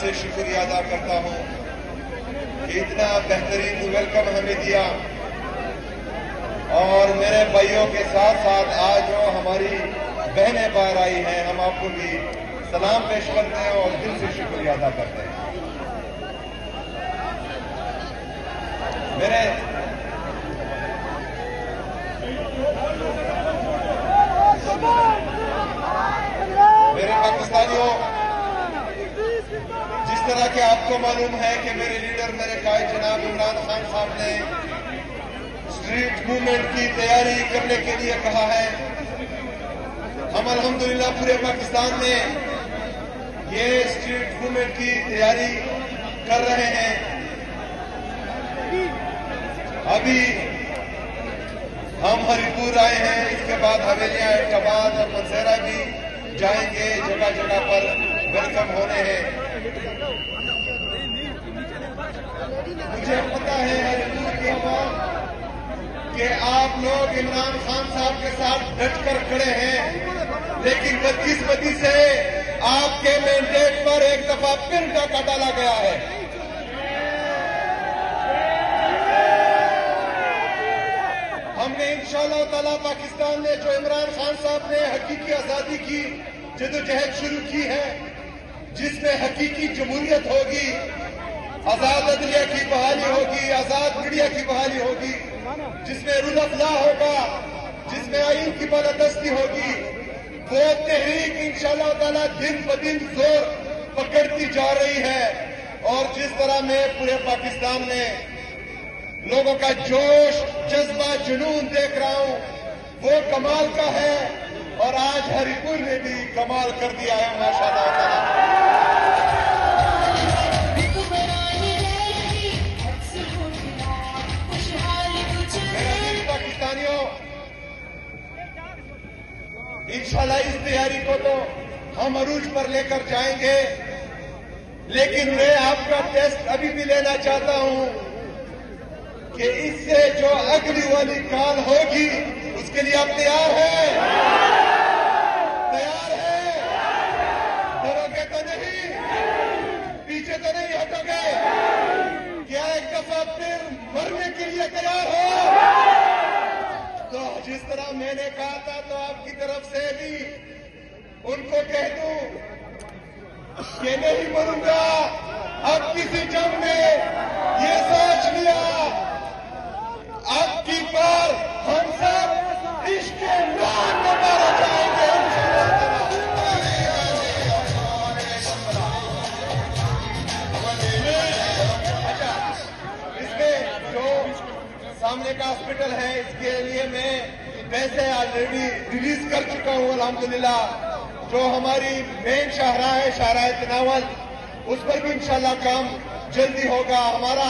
से शुक्रिया अदा करता हूं कि इतना बेहतरीन वेलकम हमें दिया। और मेरे भाइयों के साथ साथ आज जो हमारी बहनें बाहर आई हैं, हम आपको भी सलाम पेश करते हैं और दिल से शुक्रिया अदा करते हैं। मेरे पाकिस्तानियों, जिस तरह के आपको मालूम है कि मेरे लीडर, मेरे कायद जनाब इमरान खान साहब ने स्ट्रीट मूवमेंट की तैयारी करने के लिए कहा है। हम अल्हम्दुलिल्लाह पूरे पाकिस्तान में ये स्ट्रीट मूवमेंट की तैयारी कर रहे हैं। अभी हम हरिपुर आए हैं, इसके बाद हवेलियां, एबटाबाद और मनसेरा भी जाएंगे। जगह जगह पर वेलकम होने हैं। मुझे पता है हरिपुर के अवाम कि आप लोग इमरान खान साहब के साथ डटकर खड़े हैं, लेकिन बदकिस्मती से आपके मैंडेट पर एक दफा फिर डाका डाला गया है। हमने इंशाअल्लाह ताला पाकिस्तान में जो इमरान खान साहब ने हकीकी आजादी की जदोजहद शुरू की है, जिसमें हकीकी जमहूरियत होगी, आजाद अदलिया की बहाली होगी, आजाद मीडिया की बहाली होगी, जिसमें रूल ऑफ लॉ होगा, जिसमें आईन की बालादस्ती होगी, वो तहरीक इंशाअल्लाह ताला दिन ब दिन जोर पकड़ती जा रही है। और जिस तरह मैं पूरे पाकिस्तान में लोगों का जोश, जज्बा, जुनून देख रहा हूं, वो कमाल का है। और आज हरिपुर ने भी कमाल कर दिया है माशाअल्लाह ताला। पाकिस्तानियों, इंशाल्लाह इस तैयारी को तो हम अरूज पर लेकर जाएंगे, लेकिन मैं आपका टेस्ट अभी भी लेना चाहता हूं कि इससे जो अगली वाली काल होगी, उसके लिए आप तैयार हैं? तैयार हैं? डरोगे तो नहीं? पीछे तो नहीं हटोगे? क्या एक दफा फिर मरने के लिए तैयार हो? तो जिस तरह मैंने कहा था, तो आपकी तरफ से भी उनको कह दूं कि नहीं मरूंगा। अब किसी जंग में ये सोच लिया, अब की बार हम सब इश्क के नाम में मारे जाएंगे। अच्छा, इसमें जो सामने का हॉस्पिटल है, इसके लिए मैं पैसे ऑलरेडी रिलीज कर चुका हूं अल्हम्दुलिल्लाह। जो हमारी मेन शाहराह है, शाहराह तनावल, उस पर भी इंशाल्लाह काम जल्दी होगा। हमारा